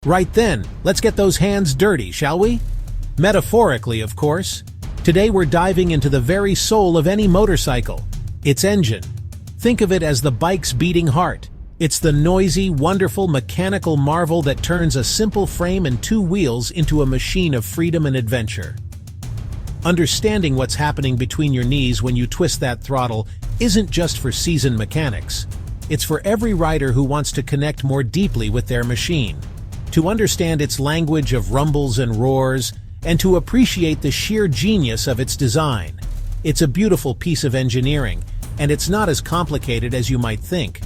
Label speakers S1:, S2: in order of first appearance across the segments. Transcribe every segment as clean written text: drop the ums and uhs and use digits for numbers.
S1: Right then, let's get those hands dirty, shall we? Metaphorically, of course. Today we're diving into the very soul of any motorcycle, its engine. Think of it as the bike's beating heart. It's the noisy, wonderful mechanical marvel that turns a simple frame and two wheels into a machine of freedom and adventure. Understanding what's happening between your knees when you twist that throttle isn't just for seasoned mechanics. It's for every rider who wants to connect more deeply with their machine, to understand its language of rumbles and roars, and to appreciate the sheer genius of its design. It's a beautiful piece of engineering, and it's not as complicated as you might think.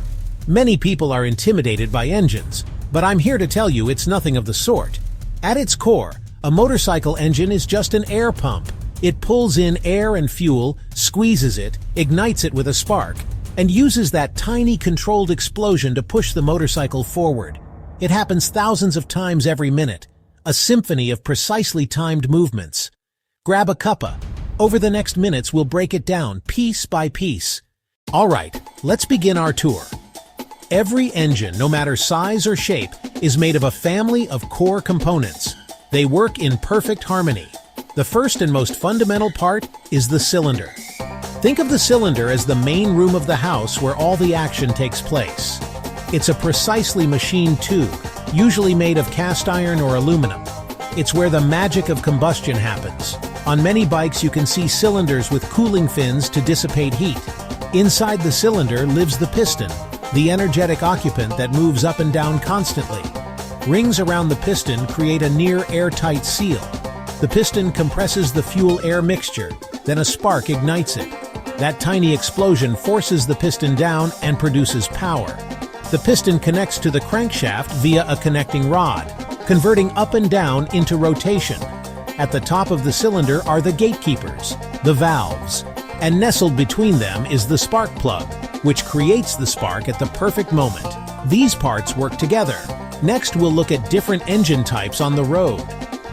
S1: Many people are intimidated by engines, but I'm here to tell you it's nothing of the sort. At its core, a motorcycle engine is just an air pump. It pulls in air and fuel, squeezes it, ignites it with a spark, and uses that tiny controlled explosion to push the motorcycle forward. It happens thousands of times every minute, a symphony of precisely timed movements. Grab a cuppa. Over the next minutes we'll break it down, piece by piece. Alright, let's begin our tour. Every engine, no matter size or shape, is made of a family of core components. They work in perfect harmony. The first and most fundamental part is the cylinder. Think of the cylinder as the main room of the house where all the action takes place. It's a precisely machined tube, usually made of cast iron or aluminum. It's where the magic of combustion happens. On many bikes you can see cylinders with cooling fins to dissipate heat. Inside the cylinder lives the piston, the energetic occupant that moves up and down constantly. Rings around the piston create a near airtight seal. The piston compresses the fuel-air mixture, then a spark ignites it. That tiny explosion forces the piston down and produces power. The piston connects to the crankshaft via a connecting rod, converting up and down into rotation. At the top of the cylinder are the gatekeepers, the valves, and nestled between them is the spark plug, which creates the spark at the perfect moment. These parts work together. Next, we'll look at different engine types on the road.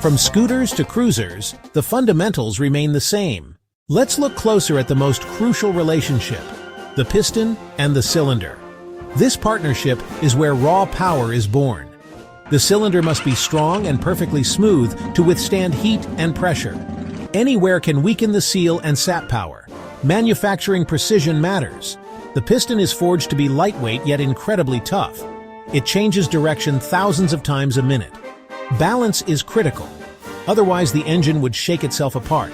S1: From scooters to cruisers, the fundamentals remain the same. Let's look closer at the most crucial relationship, the piston and the cylinder. This partnership is where raw power is born. The cylinder must be strong and perfectly smooth to withstand heat and pressure. Any wear can weaken the seal and sap power. Manufacturing precision matters. The piston is forged to be lightweight yet incredibly tough. It changes direction thousands of times a minute. Balance is critical. Otherwise, the engine would shake itself apart.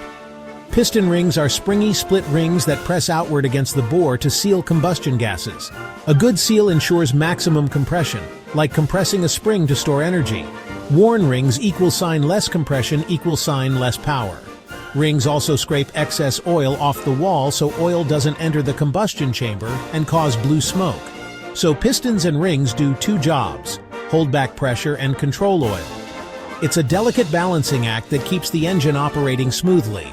S1: Piston rings are springy split rings that press outward against the bore to seal combustion gases. A good seal ensures maximum compression, like compressing a spring to store energy. Worn rings =, less compression =, less power. Rings also scrape excess oil off the wall so oil doesn't enter the combustion chamber and cause blue smoke. So pistons and rings do two jobs: hold back pressure and control oil. It's a delicate balancing act that keeps the engine operating smoothly.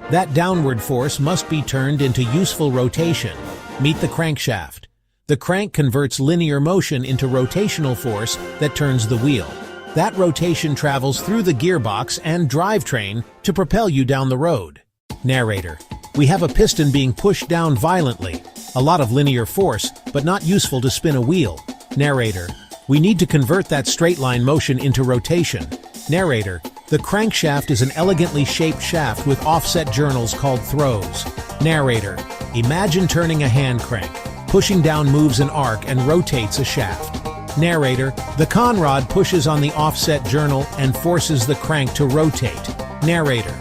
S1: That downward force must be turned into useful rotation. Meet the crankshaft. The crank converts linear motion into rotational force that turns the wheel. That rotation travels through the gearbox and drivetrain to propel you down the road. Narrator. We have a piston being pushed down violently. A lot of linear force, but not useful to spin a wheel. Narrator. We need to convert that straight line motion into rotation. Narrator. The crankshaft is an elegantly shaped shaft with offset journals called throws. Narrator. Imagine turning a hand crank. Pushing down moves an arc and rotates a shaft. Narrator. The conrod pushes on the offset journal and forces the crank to rotate. Narrator.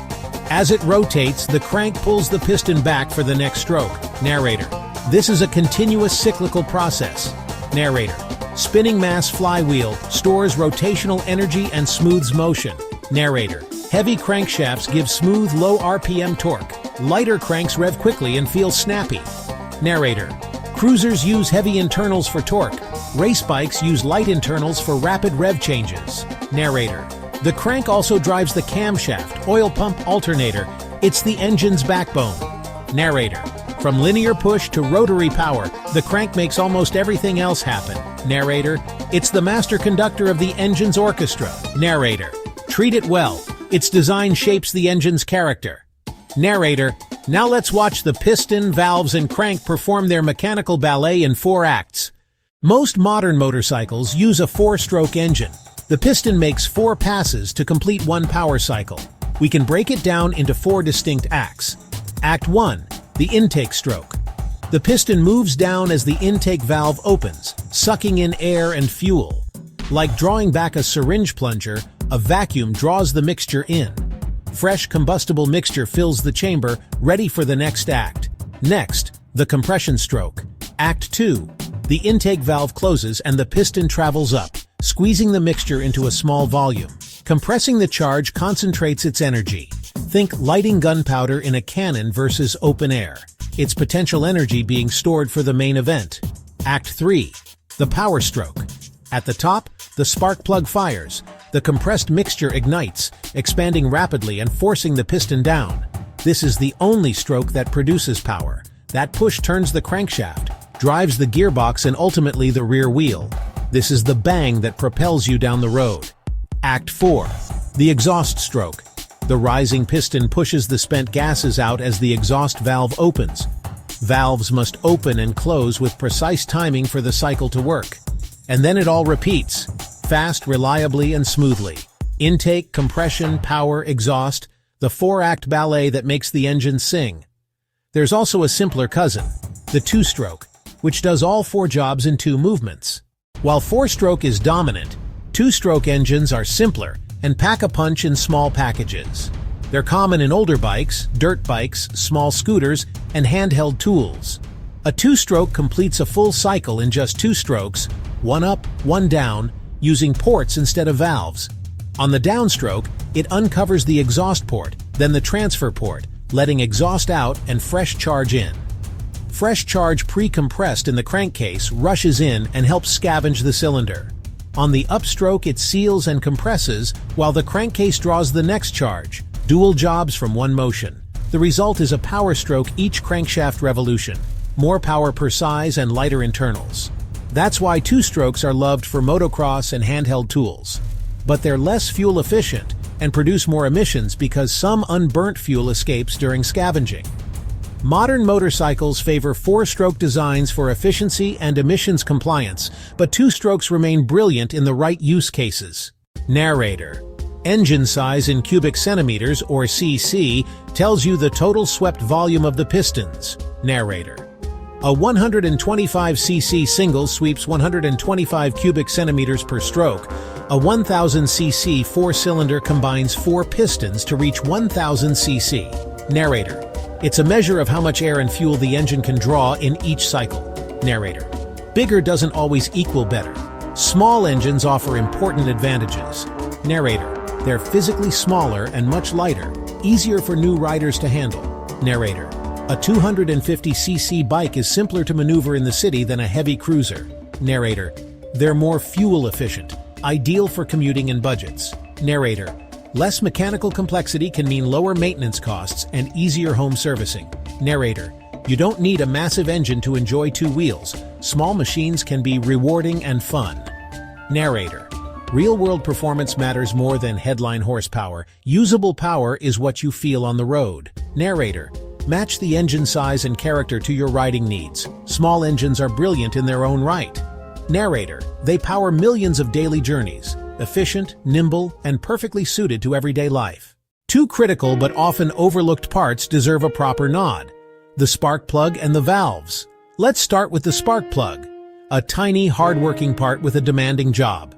S1: As it rotates, the crank pulls the piston back for the next stroke. Narrator. This is a continuous cyclical process. Narrator. Spinning mass flywheel stores rotational energy and smooths motion. Narrator. Heavy crankshafts give smooth, low RPM torque. Lighter cranks rev quickly and feel snappy. Narrator. Cruisers use heavy internals for torque. Race bikes use light internals for rapid rev changes. Narrator. The crank also drives the camshaft, oil pump alternator. It's the engine's backbone. Narrator. From linear push to rotary power, the crank makes almost everything else happen. Narrator. It's the master conductor of the engine's orchestra. Narrator. Treat it well. Its design shapes the engine's character. Narrator. Now let's watch the piston, valves, and crank perform their mechanical ballet in 4 acts. Most modern motorcycles use a 4-stroke engine. The piston makes 4 passes to complete one power cycle. We can break it down into 4 distinct acts. Act 1, the intake stroke. The piston moves down as the intake valve opens, sucking in air and fuel. Like drawing back a syringe plunger, a vacuum draws the mixture in. Fresh combustible mixture fills the chamber, ready for the next act. Next, the compression stroke. Act 2. The intake valve closes and the piston travels up, squeezing the mixture into a small volume. Compressing the charge concentrates its energy. Think lighting gunpowder in a cannon versus open air. Its potential energy being stored for the main event. Act 3. The power stroke. At the top, the spark plug fires. The compressed mixture ignites, expanding rapidly and forcing the piston down. This is the only stroke that produces power. That push turns the crankshaft, drives the gearbox and ultimately the rear wheel. This is the bang that propels you down the road. Act 4. The exhaust stroke. The rising piston pushes the spent gases out as the exhaust valve opens. Valves must open and close with precise timing for the cycle to work. And then it all repeats, fast, reliably, and smoothly. Intake, compression, power, exhaust, the 4-act ballet that makes the engine sing. There's also a simpler cousin, the 2-stroke, which does all 4 jobs in 2 movements. While 4-stroke is dominant, 2-stroke engines are simpler and pack a punch in small packages. They're common in older bikes, dirt bikes, small scooters, and handheld tools. A 2-stroke completes a full cycle in just 2 strokes, one up, one down, using ports instead of valves. On the downstroke, it uncovers the exhaust port, then the transfer port, letting exhaust out and fresh charge in. Fresh charge pre-compressed in the crankcase rushes in and helps scavenge the cylinder. On the upstroke, it seals and compresses, while the crankcase draws the next charge. Dual jobs from one motion. The result is a power stroke each crankshaft revolution. More power per size and lighter internals. That's why 2-strokes are loved for motocross and handheld tools. But they're less fuel efficient and produce more emissions because some unburnt fuel escapes during scavenging. Modern motorcycles favor 4-stroke designs for efficiency and emissions compliance, but 2-strokes remain brilliant in the right use cases. Narrator. Engine size in cubic centimeters, or cc, tells you the total swept volume of the pistons. Narrator. A 125cc single sweeps 125 cubic centimeters per stroke. A 1000cc 4-cylinder combines 4 pistons to reach 1000cc. Narrator. It's a measure of how much air and fuel the engine can draw in each cycle. Narrator. Bigger doesn't always equal better. Small engines offer important advantages. Narrator. They're physically smaller and much lighter, easier for new riders to handle. Narrator. A 250cc bike is simpler to maneuver in the city than a heavy cruiser. Narrator. They're more fuel efficient, ideal for commuting and budgets. Narrator. Less mechanical complexity can mean lower maintenance costs and easier home servicing. Narrator. You don't need a massive engine to enjoy 2 wheels. Small machines can be rewarding and fun. Narrator. Real-world performance matters more than headline horsepower. Usable power is what you feel on the road. Narrator. Match the engine size and character to your riding needs. Small engines are brilliant in their own right. Narrator. They power millions of daily journeys. Efficient, nimble, and perfectly suited to everyday life. 2 critical but often overlooked parts deserve a proper nod: the spark plug and the valves. Let's start with the spark plug, a tiny, hard-working part with a demanding job.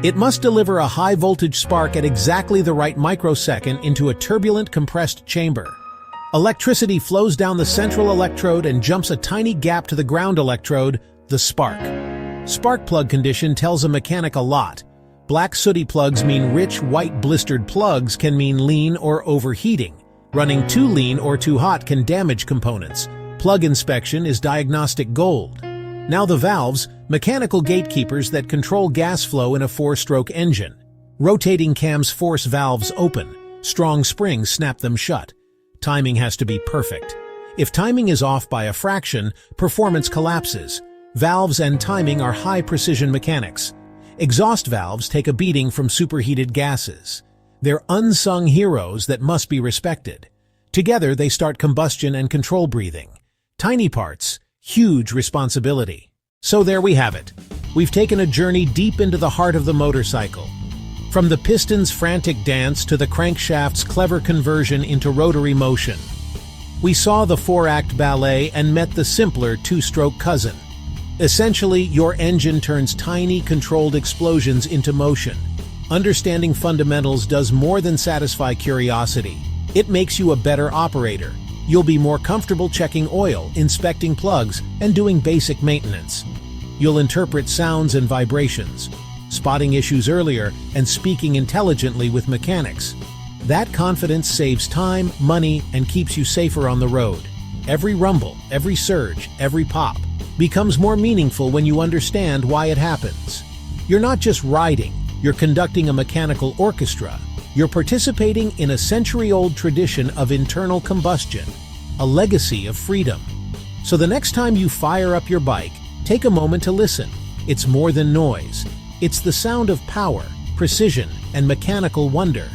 S1: It must deliver a high-voltage spark at exactly the right microsecond into a turbulent, compressed chamber. Electricity flows down the central electrode and jumps a tiny gap to the ground electrode, the spark. Spark plug condition tells a mechanic a lot. Black sooty plugs mean rich, white blistered plugs can mean lean or overheating. Running too lean or too hot can damage components. Plug inspection is diagnostic gold. Now the valves, mechanical gatekeepers that control gas flow in a 4-stroke engine. Rotating cams force valves open. Strong springs snap them shut. Timing has to be perfect. If timing is off by a fraction, performance collapses. Valves and timing are high-precision mechanics. Exhaust valves take a beating from superheated gases. They're unsung heroes that must be respected. Together they start combustion and control breathing. Tiny parts, huge responsibility. So there we have it. We've taken a journey deep into the heart of the motorcycle. From the piston's frantic dance to the crankshaft's clever conversion into rotary motion. We saw the 4-act ballet and met the simpler 2-stroke cousin. Essentially, your engine turns tiny, controlled explosions into motion. Understanding fundamentals does more than satisfy curiosity. It makes you a better operator. You'll be more comfortable checking oil, inspecting plugs, and doing basic maintenance. You'll interpret sounds and vibrations, spotting issues earlier and speaking intelligently with mechanics. That confidence saves time, money, and keeps you safer on the road. Every rumble, every surge, every pop becomes more meaningful when you understand why it happens. You're not just riding, you're conducting a mechanical orchestra. You're participating in a century-old tradition of internal combustion, a legacy of freedom. So the next time you fire up your bike, take a moment to listen. It's more than noise. It's the sound of power, precision, and mechanical wonder.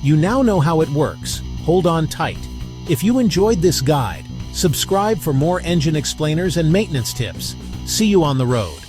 S1: You now know how it works. Hold on tight. If you enjoyed this guide, subscribe for more engine explainers and maintenance tips. See you on the road.